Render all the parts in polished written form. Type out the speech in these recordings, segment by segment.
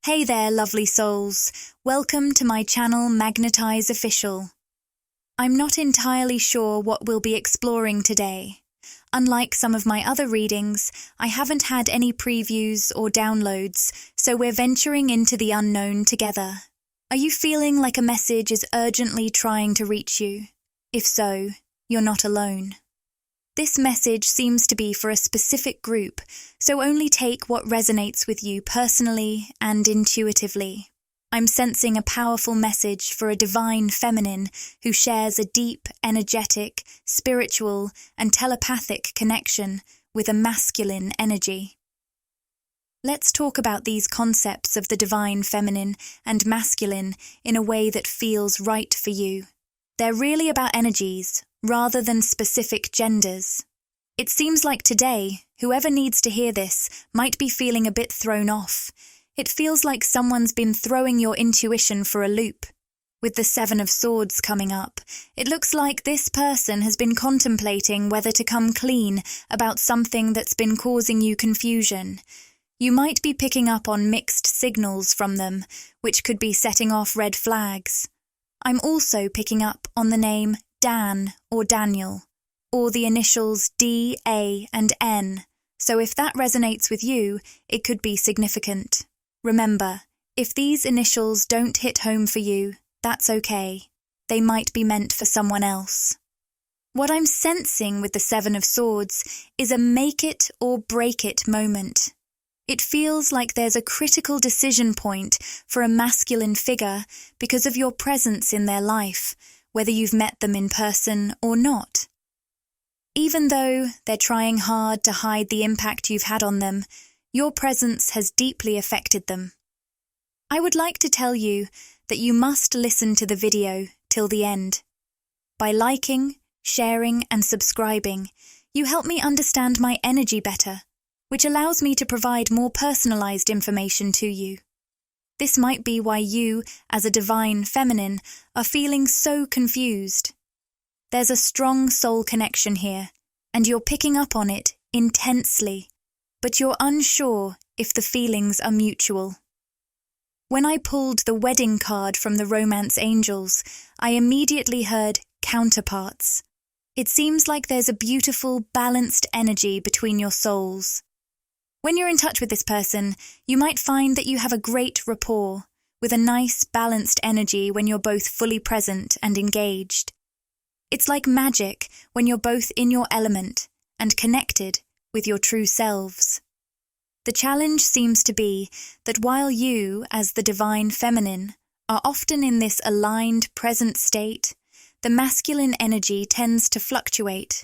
Hey there, lovely souls. Welcome to my channel MagnetizeOfficial. I'm not entirely sure what we'll be exploring today. Unlike some of my other readings, I haven't had any previews or downloads, so we're venturing into the unknown together. Are you feeling like a message is urgently trying to reach you? If so, you're not alone. This message seems to be for a specific group, so only take what resonates with you personally and intuitively. I'm sensing a powerful message for a divine feminine who shares a deep, energetic, spiritual, and telepathic connection with a masculine energy. Let's talk about these concepts of the divine feminine and masculine in a way that feels right for you. They're really about energies, rather than specific genders. It seems like today, whoever needs to hear this might be feeling a bit thrown off. It feels like someone's been throwing your intuition for a loop. With the Seven of Swords coming up, it looks like this person has been contemplating whether to come clean about something that's been causing you confusion. You might be picking up on mixed signals from them, which could be setting off red flags. I'm also picking up on the name Dan or Daniel, or the initials D, A, and N, so if that resonates with you, it could be significant. Remember, if these initials don't hit home for you, that's okay. They might be meant for someone else. What I'm sensing with the Seven of Swords is a make it or break it moment. It feels like there's a critical decision point for a masculine figure because of your presence in their life, whether you've met them in person or not. Even though they're trying hard to hide the impact you've had on them, your presence has deeply affected them. I would like to tell you that you must listen to the video till the end. By liking, sharing, and subscribing, you help me understand my energy better, which allows me to provide more personalized information to you. This might be why you, as a divine feminine, are feeling so confused. There's a strong soul connection here, and you're picking up on it intensely, but you're unsure if the feelings are mutual. When I pulled the wedding card from the Romance Angels, I immediately heard counterparts. It seems like there's a beautiful, balanced energy between your souls. When you're in touch with this person, you might find that you have a great rapport, with a nice, balanced energy when you're both fully present and engaged. It's like magic when you're both in your element and connected with your true selves. The challenge seems to be that while you, as the divine feminine, are often in this aligned, present state, the masculine energy tends to fluctuate,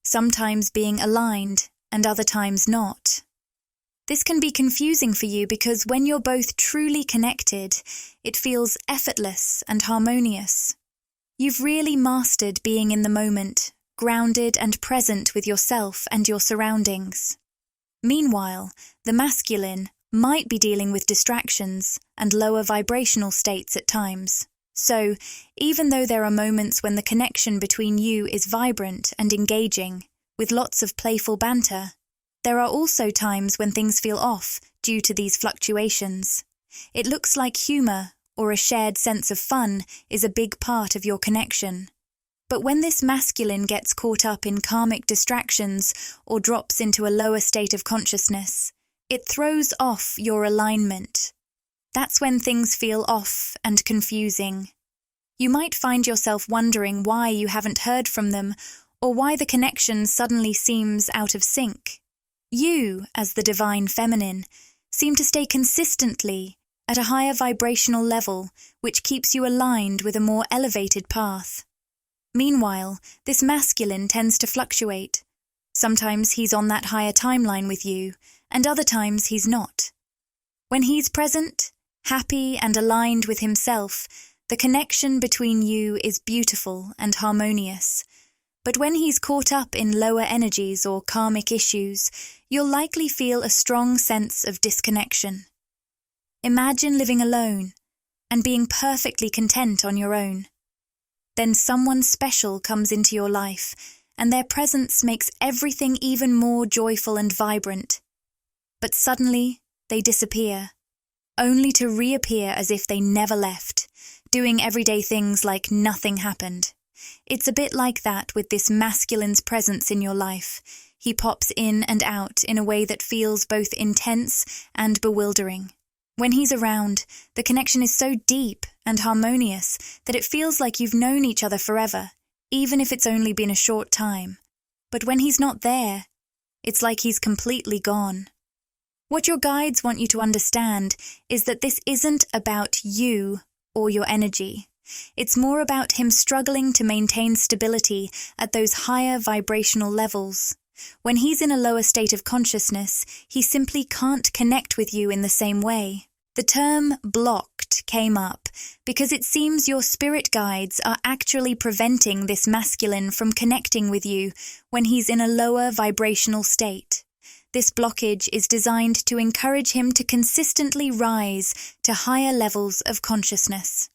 sometimes being aligned and other times not. This can be confusing for you because when you're both truly connected, it feels effortless and harmonious. You've really mastered being in the moment, grounded and present with yourself and your surroundings. Meanwhile, the masculine might be dealing with distractions and lower vibrational states at times. So, even though there are moments when the connection between you is vibrant and engaging, with lots of playful banter, there are also times when things feel off due to these fluctuations. It looks like humor or a shared sense of fun is a big part of your connection. But when this masculine gets caught up in karmic distractions or drops into a lower state of consciousness, it throws off your alignment. That's when things feel off and confusing. You might find yourself wondering why you haven't heard from them or why the connection suddenly seems out of sync. You, as the divine feminine, seem to stay consistently at a higher vibrational level, which keeps you aligned with a more elevated path. Meanwhile, this masculine tends to fluctuate. Sometimes he's on that higher timeline with you, and other times he's not. When he's present, happy and aligned with himself, the connection between you is beautiful and harmonious. But when he's caught up in lower energies or karmic issues, you'll likely feel a strong sense of disconnection. Imagine living alone and being perfectly content on your own. Then someone special comes into your life, and their presence makes everything even more joyful and vibrant. But suddenly, they disappear. only to reappear as if they never left, doing everyday things like nothing happened. It's a bit like that with this masculine's presence in your life. He pops in and out in a way that feels both intense and bewildering. When he's around, the connection is so deep and harmonious that it feels like you've known each other forever, even if it's only been a short time. But when he's not there, it's like he's completely gone. What your guides want you to understand is that this isn't about you or your energy. It's more about him struggling to maintain stability at those higher vibrational levels. When he's in a lower state of consciousness, he simply can't connect with you in the same way. The term blocked came up because it seems your spirit guides are actually preventing this masculine from connecting with you when he's in a lower vibrational state. This blockage is designed to encourage him to consistently rise to higher levels of consciousness.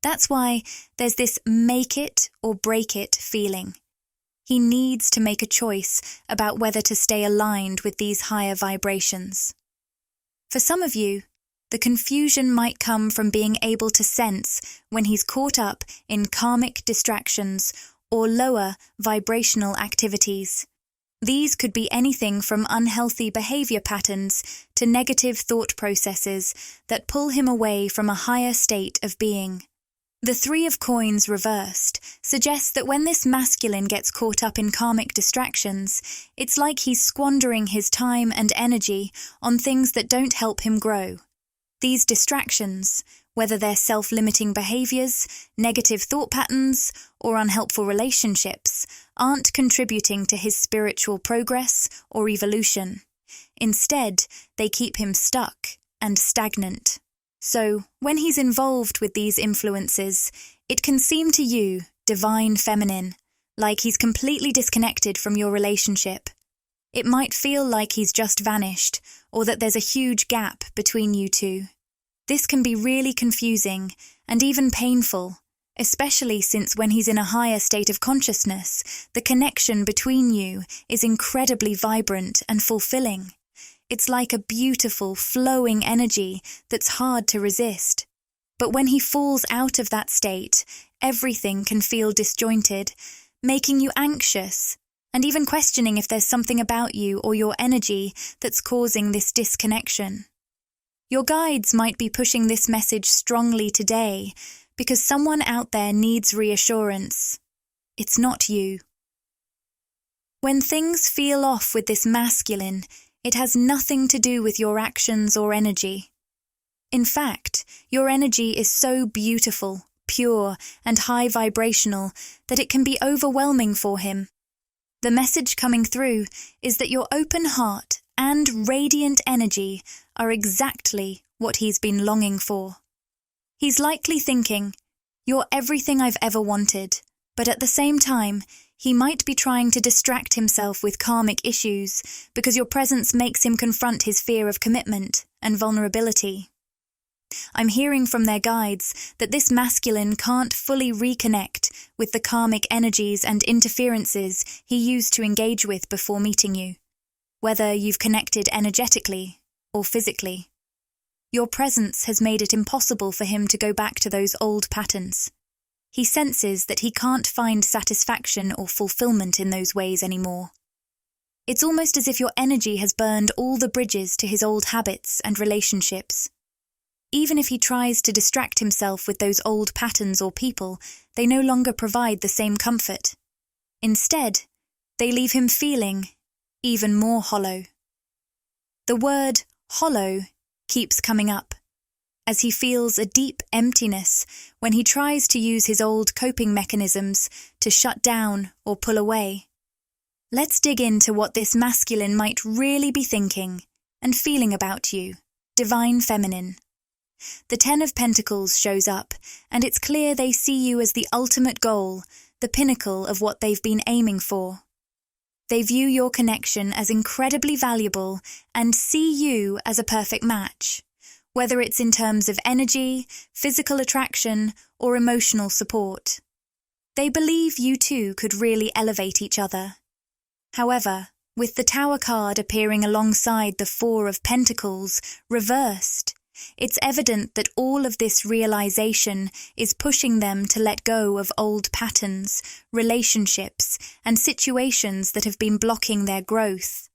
That's why there's this make it or break it feeling. He needs to make a choice about whether to stay aligned with these higher vibrations. For some of you, the confusion might come from being able to sense when he's caught up in karmic distractions or lower vibrational activities. These could be anything from unhealthy behavior patterns to negative thought processes that pull him away from a higher state of being. The Three of Coins reversed suggests that when this masculine gets caught up in karmic distractions, it's like he's squandering his time and energy on things that don't help him grow. These distractions, whether they're self-limiting behaviors, negative thought patterns, or unhelpful relationships, aren't contributing to his spiritual progress or evolution. Instead, they keep him stuck and stagnant. So, when he's involved with these influences, it can seem to you, divine feminine, like he's completely disconnected from your relationship. It might feel like he's just vanished, or that there's a huge gap between you two. This can be really confusing and even painful, especially since when he's in a higher state of consciousness, the connection between you is incredibly vibrant and fulfilling. It's like a beautiful, flowing energy that's hard to resist. But when he falls out of that state, everything can feel disjointed, making you anxious, and even questioning if there's something about you or your energy that's causing this disconnection. Your guides might be pushing this message strongly today because someone out there needs reassurance. It's not you. When things feel off with this masculine, it has nothing to do with your actions or energy. In fact, your energy is so beautiful, pure, and high vibrational that it can be overwhelming for him. The message coming through is that your open heart and radiant energy are exactly what he's been longing for. He's likely thinking, "You're everything I've ever wanted," but at the same time, he might be trying to distract himself with karmic issues because your presence makes him confront his fear of commitment and vulnerability. I'm hearing from their guides that this masculine can't fully reconnect with the karmic energies and interferences he used to engage with before meeting you, whether you've connected energetically or physically. Your presence has made it impossible for him to go back to those old patterns. He senses that he can't find satisfaction or fulfillment in those ways anymore. It's almost as if your energy has burned all the bridges to his old habits and relationships. Even if he tries to distract himself with those old patterns or people, they no longer provide the same comfort. Instead, they leave him feeling even more hollow. The word hollow keeps coming up, as he feels a deep emptiness when he tries to use his old coping mechanisms to shut down or pull away. Let's dig into what this masculine might really be thinking and feeling about you, divine feminine. The Ten of Pentacles shows up, and it's clear they see you as the ultimate goal, the pinnacle of what they've been aiming for. They view your connection as incredibly valuable and see you as a perfect match, whether it's in terms of energy, physical attraction, or emotional support. They believe you two could really elevate each other. However, with the Tower card appearing alongside the Four of Pentacles reversed, It's evident that all of this realization is pushing them to let go of old patterns, relationships, and situations that have been blocking their growth.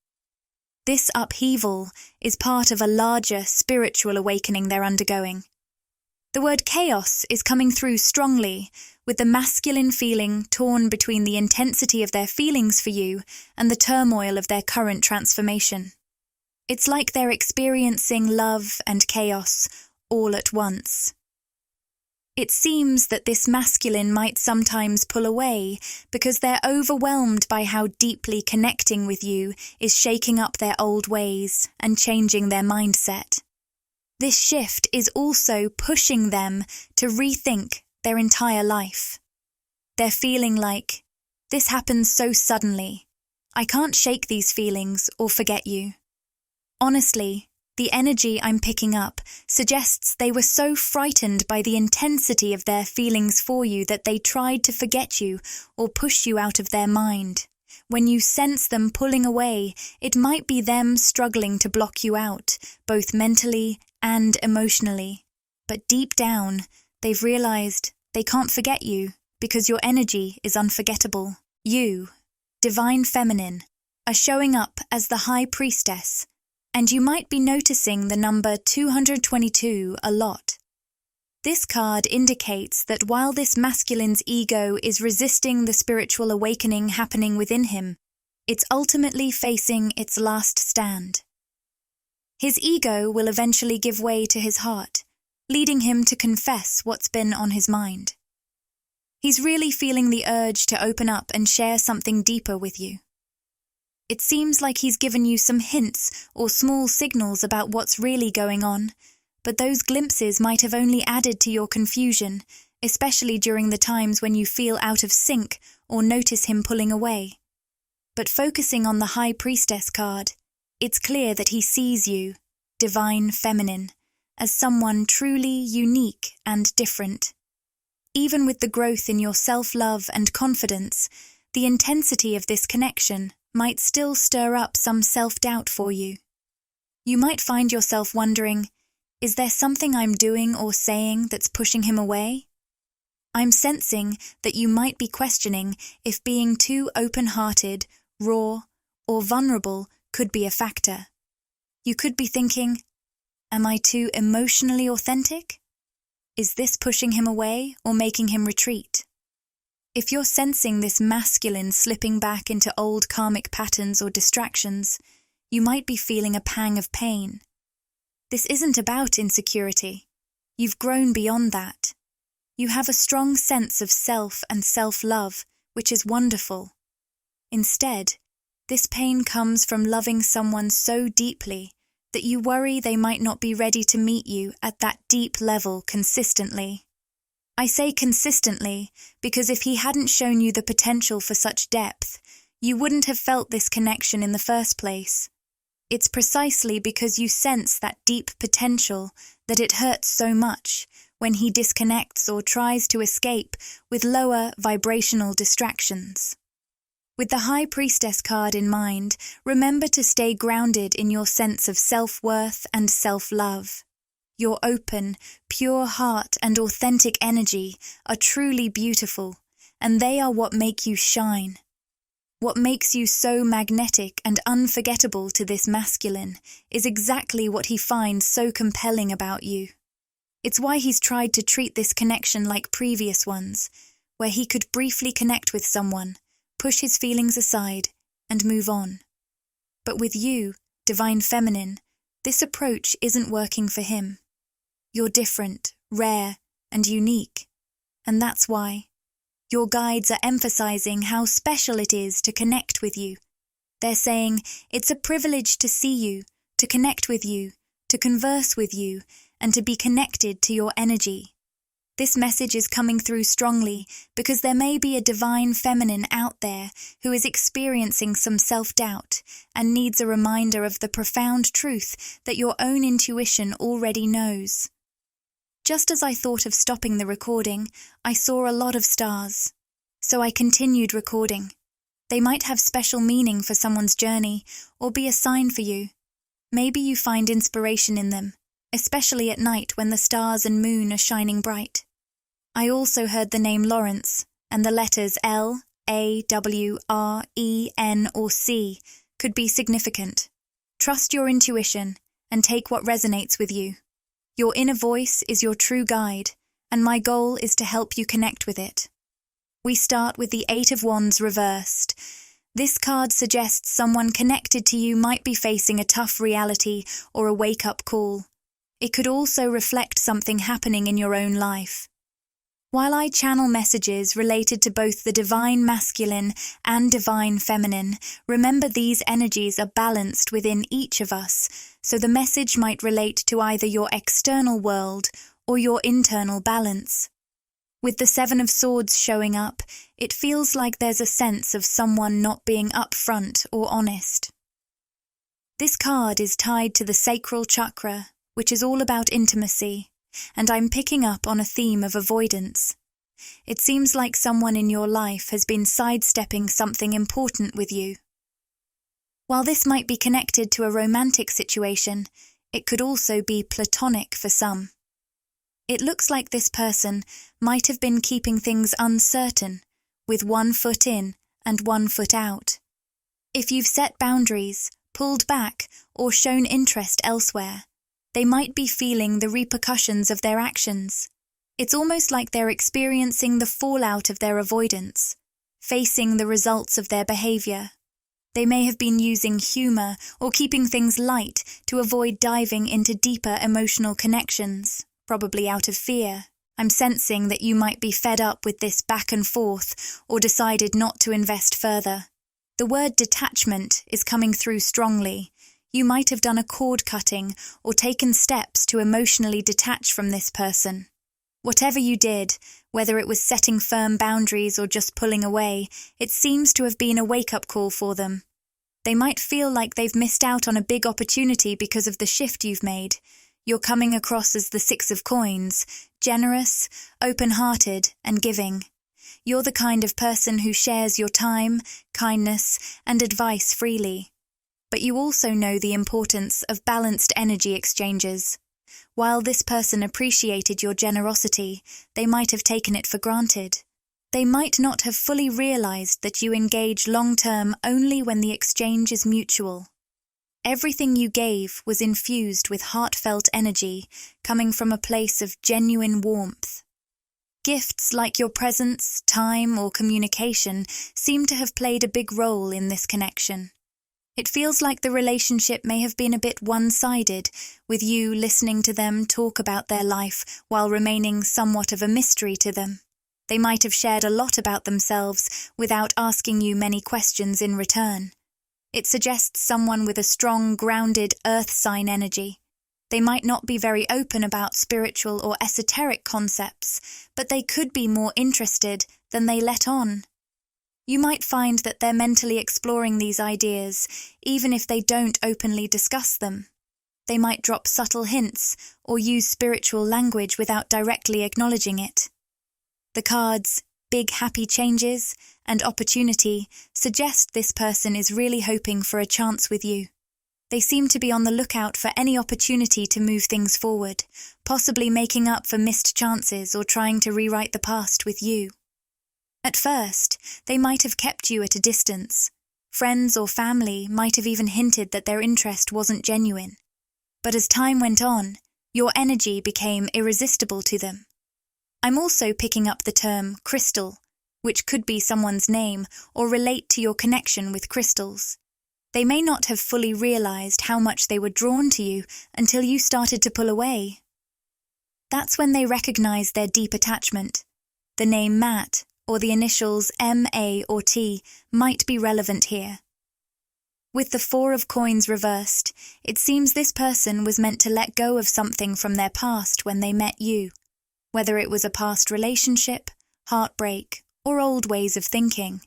This upheaval is part of a larger spiritual awakening they're undergoing. The word chaos is coming through strongly, with the masculine feeling torn between the intensity of their feelings for you and the turmoil of their current transformation. It's like they're experiencing love and chaos all at once. It seems that this masculine might sometimes pull away because they're overwhelmed by how deeply connecting with you is shaking up their old ways and changing their mindset. This shift is also pushing them to rethink their entire life. They're feeling like, this happens so suddenly. I can't shake these feelings or forget you. Honestly, the energy I'm picking up suggests they were so frightened by the intensity of their feelings for you that they tried to forget you or push you out of their mind. When you sense them pulling away, it might be them struggling to block you out, both mentally and emotionally. But deep down, they've realized they can't forget you because your energy is unforgettable. You, Divine Feminine, are showing up as the High Priestess, and you might be noticing the number 222 a lot. This card indicates that while this masculine's ego is resisting the spiritual awakening happening within him, it's ultimately facing its last stand. His ego will eventually give way to his heart, leading him to confess what's been on his mind. He's really feeling the urge to open up and share something deeper with you. It seems like he's given you some hints or small signals about what's really going on, but those glimpses might have only added to your confusion, especially during the times when you feel out of sync or notice him pulling away. But focusing on the High Priestess card, it's clear that he sees you, Divine Feminine, as someone truly unique and different. Even with the growth in your self-love and confidence, the intensity of this connection might still stir up some self-doubt for you. You might find yourself wondering, is there something I'm doing or saying that's pushing him away? I'm sensing that you might be questioning if being too open-hearted, raw, or vulnerable could be a factor. You could be thinking, am I too emotionally authentic? Is this pushing him away or making him retreat? If you're sensing this masculine slipping back into old karmic patterns or distractions, you might be feeling a pang of pain. This isn't about insecurity. You've grown beyond that. You have a strong sense of self and self-love, which is wonderful. Instead, this pain comes from loving someone so deeply that you worry they might not be ready to meet you at that deep level consistently. I say consistently because if he hadn't shown you the potential for such depth, you wouldn't have felt this connection in the first place. It's precisely because you sense that deep potential that it hurts so much when he disconnects or tries to escape with lower vibrational distractions. With the High Priestess card in mind, remember to stay grounded in your sense of self-worth and self-love. Your open, pure heart and authentic energy are truly beautiful, and they are what make you shine. What makes you so magnetic and unforgettable to this masculine is exactly what he finds so compelling about you. It's why he's tried to treat this connection like previous ones, where he could briefly connect with someone, push his feelings aside, and move on. But with you, Divine Feminine, this approach isn't working for him. You're different, rare, and unique, and that's why. Your guides are emphasizing how special it is to connect with you. They're saying it's a privilege to see you, to connect with you, to converse with you, and to be connected to your energy. This message is coming through strongly because there may be a Divine Feminine out there who is experiencing some self-doubt and needs a reminder of the profound truth that your own intuition already knows. Just as I thought of stopping the recording, I saw a lot of stars. So I continued recording. They might have special meaning for someone's journey or be a sign for you. Maybe you find inspiration in them. especially at night when the stars and moon are shining bright. I also heard the name Lawrence, and the letters L, A, W, R, E, N, or C could be significant. Trust your intuition and take what resonates with you. Your inner voice is your true guide, and my goal is to help you connect with it. We start with the Eight of Wands reversed. This card suggests someone connected to you might be facing a tough reality or a wake-up call. It could also reflect something happening in your own life. While I channel messages related to both the divine masculine and divine feminine, remember these energies are balanced within each of us, so the message might relate to either your external world or your internal balance. With the Seven of Swords showing up, it feels like there's a sense of someone not being upfront or honest. This card is tied to the sacral chakra, which is all about intimacy, and I'm picking up on a theme of avoidance. It seems like someone in your life has been sidestepping something important with you. While this might be connected to a romantic situation, it could also be platonic for some. It looks like this person might have been keeping things uncertain, with one foot in and one foot out. If you've set boundaries, pulled back, or shown interest elsewhere, they might be feeling the repercussions of their actions. It's almost like they're experiencing the fallout of their avoidance, facing the results of their behavior. They may have been using humor or keeping things light to avoid diving into deeper emotional connections, probably out of fear. I'm sensing that you might be fed up with this back and forth or decided not to invest further. The word detachment is coming through strongly. You might have done a cord cutting or taken steps to emotionally detach from this person. Whatever you did, whether it was setting firm boundaries or just pulling away, it seems to have been a wake-up call for them. They might feel like they've missed out on a big opportunity because of the shift you've made. You're coming across as the Six of Coins, generous, open-hearted, and giving. You're the kind of person who shares your time, kindness, and advice freely. But you also know the importance of balanced energy exchanges. While this person appreciated your generosity, they might have taken it for granted. They might not have fully realized that you engage long-term only when the exchange is mutual. Everything you gave was infused with heartfelt energy, coming from a place of genuine warmth. Gifts like your presence, time, or communication seem to have played a big role in this connection. It feels like the relationship may have been a bit one-sided, with you listening to them talk about their life while remaining somewhat of a mystery to them. They might have shared a lot about themselves without asking you many questions in return. It suggests someone with a strong, grounded earth sign energy. They might not be very open about spiritual or esoteric concepts, but they could be more interested than they let on. You might find that they're mentally exploring these ideas, even if they don't openly discuss them. They might drop subtle hints or use spiritual language without directly acknowledging it. The cards, Big Happy Changes, and Opportunity suggest this person is really hoping for a chance with you. They seem to be on the lookout for any opportunity to move things forward, possibly making up for missed chances or trying to rewrite the past with you. At first, they might have kept you at a distance. Friends or family might have even hinted that their interest wasn't genuine. But as time went on, your energy became irresistible to them. I'm also picking up the term crystal, which could be someone's name or relate to your connection with crystals. They may not have fully realized how much they were drawn to you until you started to pull away. That's when they recognize their deep attachment. The name Matt, or the initials M-A or T, might be relevant here. With the Four of Coins reversed, it seems this person was meant to let go of something from their past when they met you, whether it was a past relationship, heartbreak, or old ways of thinking.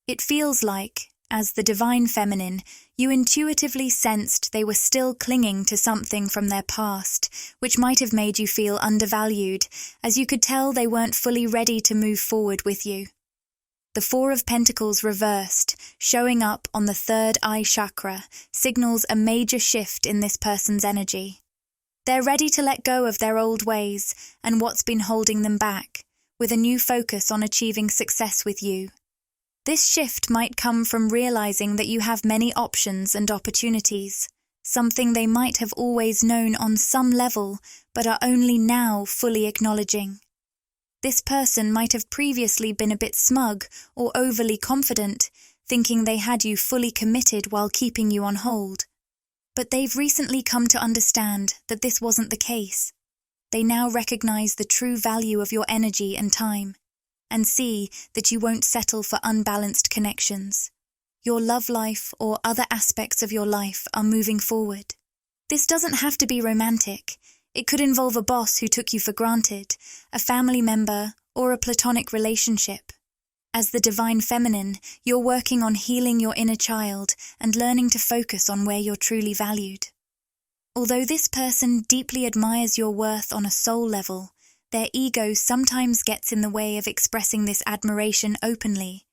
It feels like, as the divine feminine, you intuitively sensed they were still clinging to something from their past, which might have made you feel undervalued, as you could tell they weren't fully ready to move forward with you. The Four of Pentacles reversed, showing up on the third eye chakra, signals a major shift in this person's energy. They're ready to let go of their old ways and what's been holding them back, with a new focus on achieving success with you. This shift might come from realizing that you have many options and opportunities, something they might have always known on some level, but are only now fully acknowledging. This person might have previously been a bit smug or overly confident, thinking they had you fully committed while keeping you on hold. But they've recently come to understand that this wasn't the case. They now recognize the true value of your energy and time, and see that you won't settle for unbalanced connections. Your love life or other aspects of your life are moving forward. This doesn't have to be romantic. It could involve a boss who took you for granted, a family member, or a platonic relationship. As the divine feminine, you're working on healing your inner child and learning to focus on where you're truly valued. Although this person deeply admires your worth on a soul level, their ego sometimes gets in the way of expressing this admiration openly.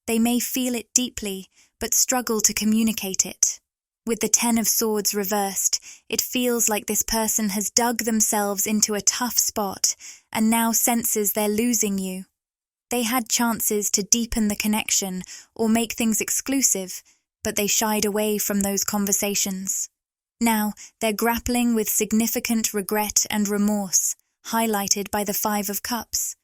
They may feel it deeply, but struggle to communicate it. With the 10 of Swords reversed, it feels like this person has dug themselves into a tough spot and now senses they're losing you. They had chances to deepen the connection or make things exclusive, but they shied away from those conversations. Now, they're grappling with significant regret and remorse, highlighted by the 5 of Cups.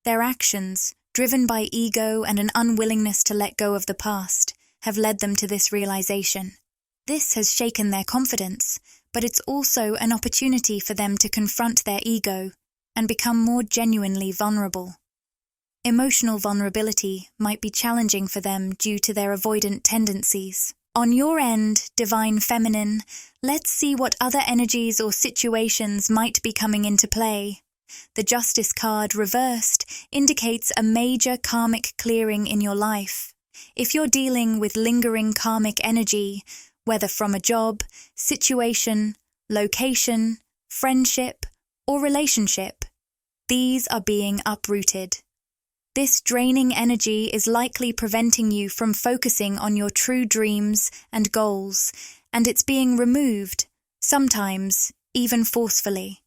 Their actions, driven by ego and an unwillingness to let go of the past, have led them to this realization. This has shaken their confidence, but it's also an opportunity for them to confront their ego and become more genuinely vulnerable. Emotional vulnerability might be challenging for them due to their avoidant tendencies. On your end, Divine Feminine, let's see what other energies or situations might be coming into play. The Justice card reversed indicates a major karmic clearing in your life. If you're dealing with lingering karmic energy, whether from a job, situation, location, friendship, or relationship, these are being uprooted. This draining energy is likely preventing you from focusing on your true dreams and goals, and it's being removed, sometimes even forcefully.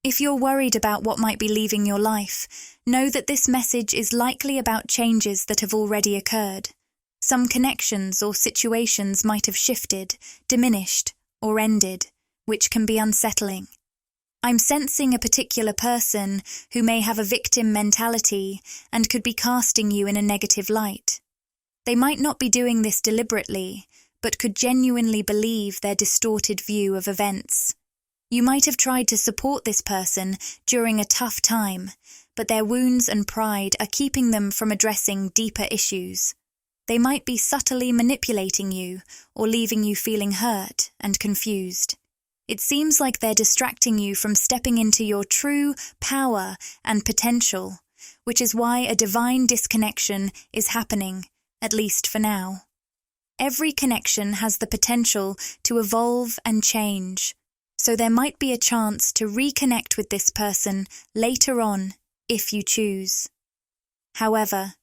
If you're worried about what might be leaving your life, know that this message is likely about changes that have already occurred. Some connections or situations might have shifted, diminished, or ended, which can be unsettling. I'm sensing a particular person who may have a victim mentality and could be casting you in a negative light. They might not be doing this deliberately, but could genuinely believe their distorted view of events. You might have tried to support this person during a tough time, but their wounds and pride are keeping them from addressing deeper issues. They might be subtly manipulating you or leaving you feeling hurt and confused. It seems like they're distracting you from stepping into your true power and potential, which is why a divine disconnection is happening, at least for now. Every connection has the potential to evolve and change, so there might be a chance to reconnect with this person later on if you choose. However,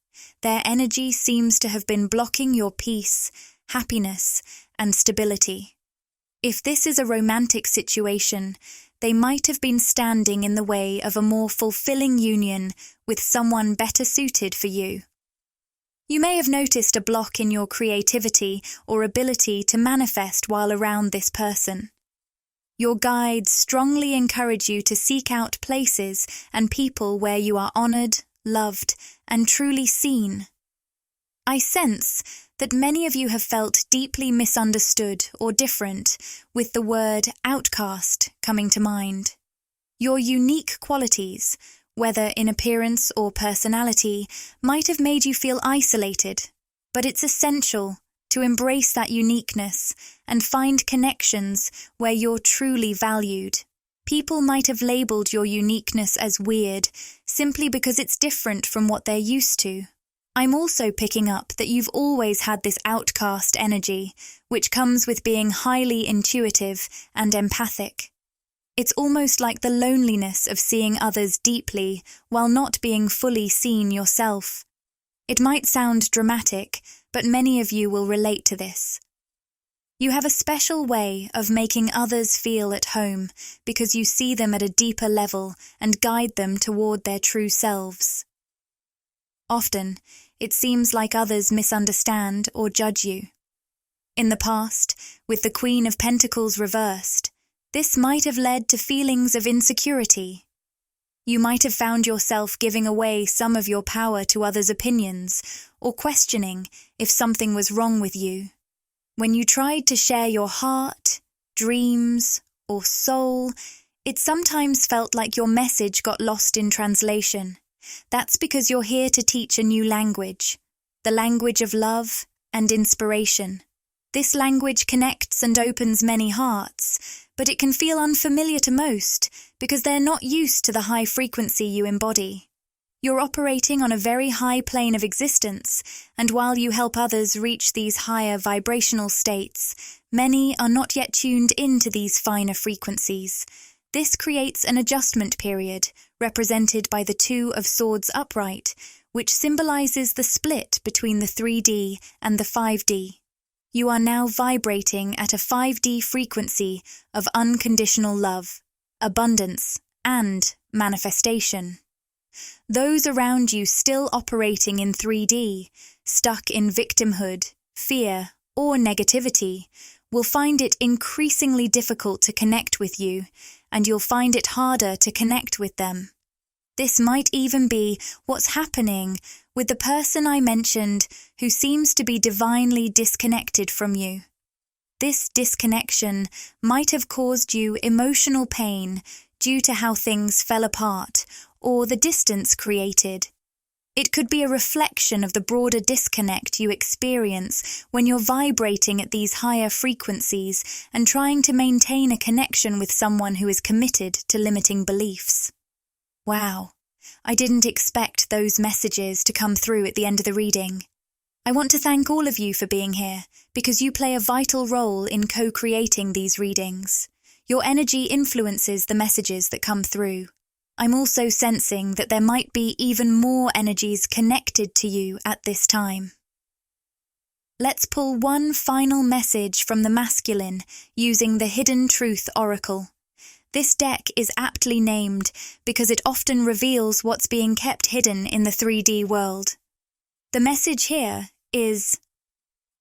their energy seems to have been blocking your peace, happiness, and stability. If this is a romantic situation, they might have been standing in the way of a more fulfilling union with someone better suited for you. You may have noticed a block in your creativity or ability to manifest while around this person. Your guides strongly encourage you to seek out places and people where you are honored, loved, and truly seen. I sense that many of you have felt deeply misunderstood or different, with the word outcast coming to mind. Your unique qualities, whether in appearance or personality, might have made you feel isolated, but it's essential to embrace that uniqueness and find connections where you're truly valued. People might have labeled your uniqueness as weird, simply because it's different from what they're used to. I'm also picking up that you've always had this outcast energy, which comes with being highly intuitive and empathic. It's almost like the loneliness of seeing others deeply while not being fully seen yourself. It might sound dramatic, but many of you will relate to this. You have a special way of making others feel at home because you see them at a deeper level and guide them toward their true selves. Often, it seems like others misunderstand or judge you. In the past, with the Queen of Pentacles reversed, this might have led to feelings of insecurity. You might have found yourself giving away some of your power to others' opinions or questioning if something was wrong with you. When you tried to share your heart, dreams, or soul, it sometimes felt like your message got lost in translation. That's because you're here to teach a new language, the language of love and inspiration. This language connects and opens many hearts, but it can feel unfamiliar to most because they're not used to the high frequency you embody. You're operating on a very high plane of existence, and while you help others reach these higher vibrational states, many are not yet tuned into these finer frequencies. This creates an adjustment period, represented by the Two of Swords upright, which symbolizes the split between the 3D and the 5D. You are now vibrating at a 5D frequency of unconditional love, abundance, and manifestation. Those around you still operating in 3D, stuck in victimhood, fear, or negativity, will find it increasingly difficult to connect with you, and you'll find it harder to connect with them. This might even be what's happening with the person I mentioned who seems to be divinely disconnected from you. This disconnection might have caused you emotional pain due to how things fell apart or the distance created. It could be a reflection of the broader disconnect you experience when you're vibrating at these higher frequencies and trying to maintain a connection with someone who is committed to limiting beliefs. Wow, I didn't expect those messages to come through at the end of the reading. I want to thank all of you for being here because you play a vital role in co-creating these readings. Your energy influences the messages that come through. I'm also sensing that there might be even more energies connected to you at this time. Let's pull one final message from the masculine using the Hidden Truth Oracle. This deck is aptly named because it often reveals what's being kept hidden in the 3D world. The message here is,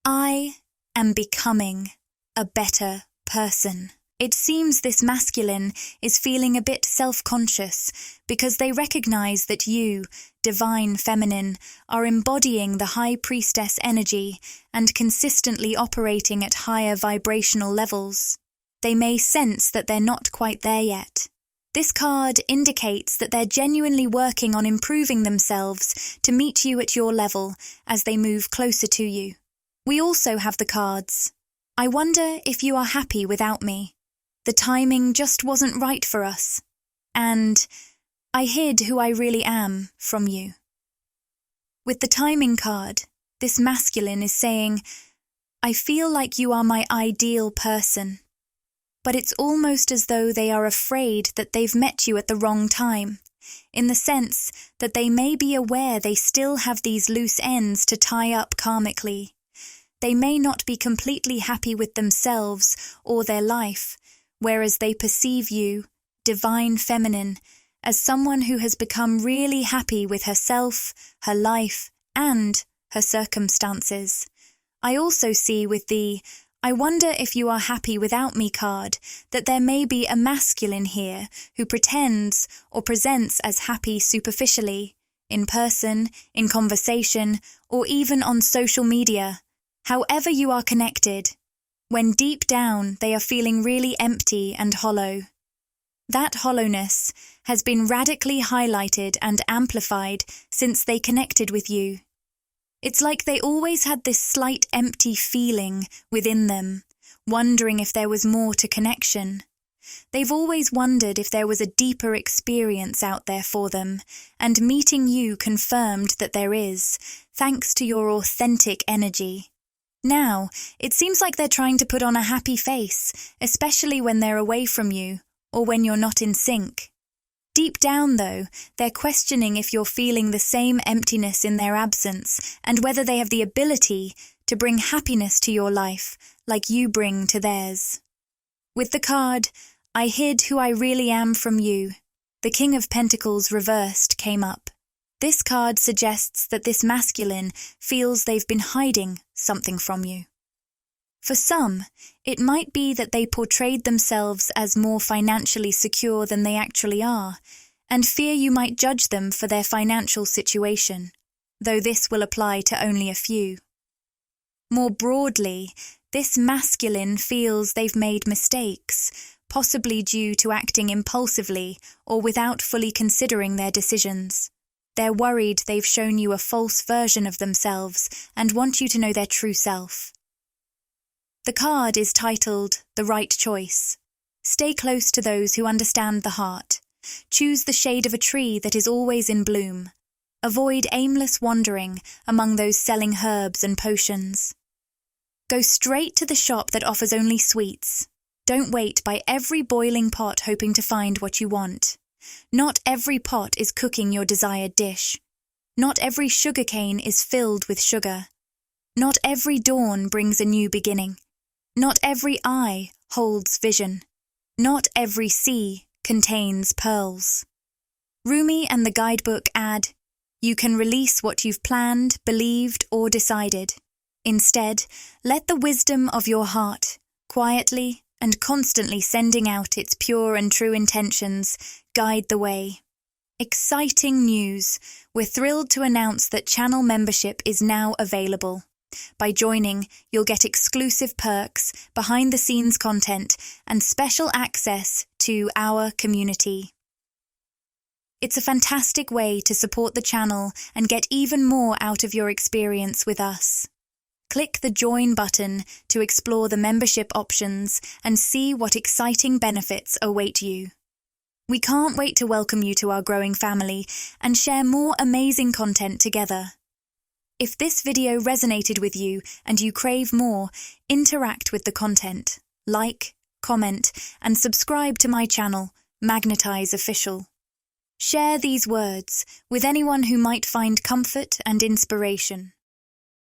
I am becoming a better person. It seems this masculine is feeling a bit self-conscious because they recognize that you, divine feminine, are embodying the high priestess energy and consistently operating at higher vibrational levels. They may sense that they're not quite there yet. This card indicates that they're genuinely working on improving themselves to meet you at your level as they move closer to you. We also have the cards, I wonder if you are happy without me. The timing just wasn't right for us. And I hid who I really am from you. With the timing card, this masculine is saying, I feel like you are my ideal person. But it's almost as though they are afraid that they've met you at the wrong time, in the sense that they may be aware they still have these loose ends to tie up karmically. They may not be completely happy with themselves or their life, whereas they perceive you, divine feminine, as someone who has become really happy with herself, her life, and her circumstances. I also see with the I wonder if you are happy without me card that there may be a masculine here who pretends or presents as happy superficially, in person, in conversation, or even on social media. However you are connected, when deep down they are feeling really empty and hollow. That hollowness has been radically highlighted and amplified since they connected with you. It's like they always had this slight empty feeling within them, wondering if there was more to connection. They've always wondered if there was a deeper experience out there for them, and meeting you confirmed that there is, thanks to your authentic energy. Now, it seems like they're trying to put on a happy face, especially when they're away from you, or when you're not in sync. Deep down, though, they're questioning if you're feeling the same emptiness in their absence and whether they have the ability to bring happiness to your life like you bring to theirs. With the card, I hid who I really am from you, the King of Pentacles reversed came up. This card suggests that this masculine feels they've been hiding something from you. For some, it might be that they portrayed themselves as more financially secure than they actually are, and fear you might judge them for their financial situation, though this will apply to only a few. More broadly, this masculine feels they've made mistakes, possibly due to acting impulsively or without fully considering their decisions. They're worried they've shown you a false version of themselves and want you to know their true self. The card is titled The Right Choice. Stay close to those who understand the heart. Choose the shade of a tree that is always in bloom. Avoid aimless wandering among those selling herbs and potions. Go straight to the shop that offers only sweets. Don't wait by every boiling pot hoping to find what you want. Not every pot is cooking your desired dish. Not every sugarcane is filled with sugar. Not every dawn brings a new beginning. Not every eye holds vision. Not every sea contains pearls. Rumi and the guidebook add, you can release what you've planned, believed, or decided. Instead, let the wisdom of your heart, quietly and constantly sending out its pure and true intentions, guide the way. Exciting news! We're thrilled to announce that channel membership is now available. By joining, you'll get exclusive perks, behind-the-scenes content, and special access to our community. It's a fantastic way to support the channel and get even more out of your experience with us. Click the Join button to explore the membership options and see what exciting benefits await you. We can't wait to welcome you to our growing family and share more amazing content together. If this video resonated with you and you crave more, interact with the content, like, comment, and subscribe to my channel, MagnetizeOfficial. Share these words with anyone who might find comfort and inspiration.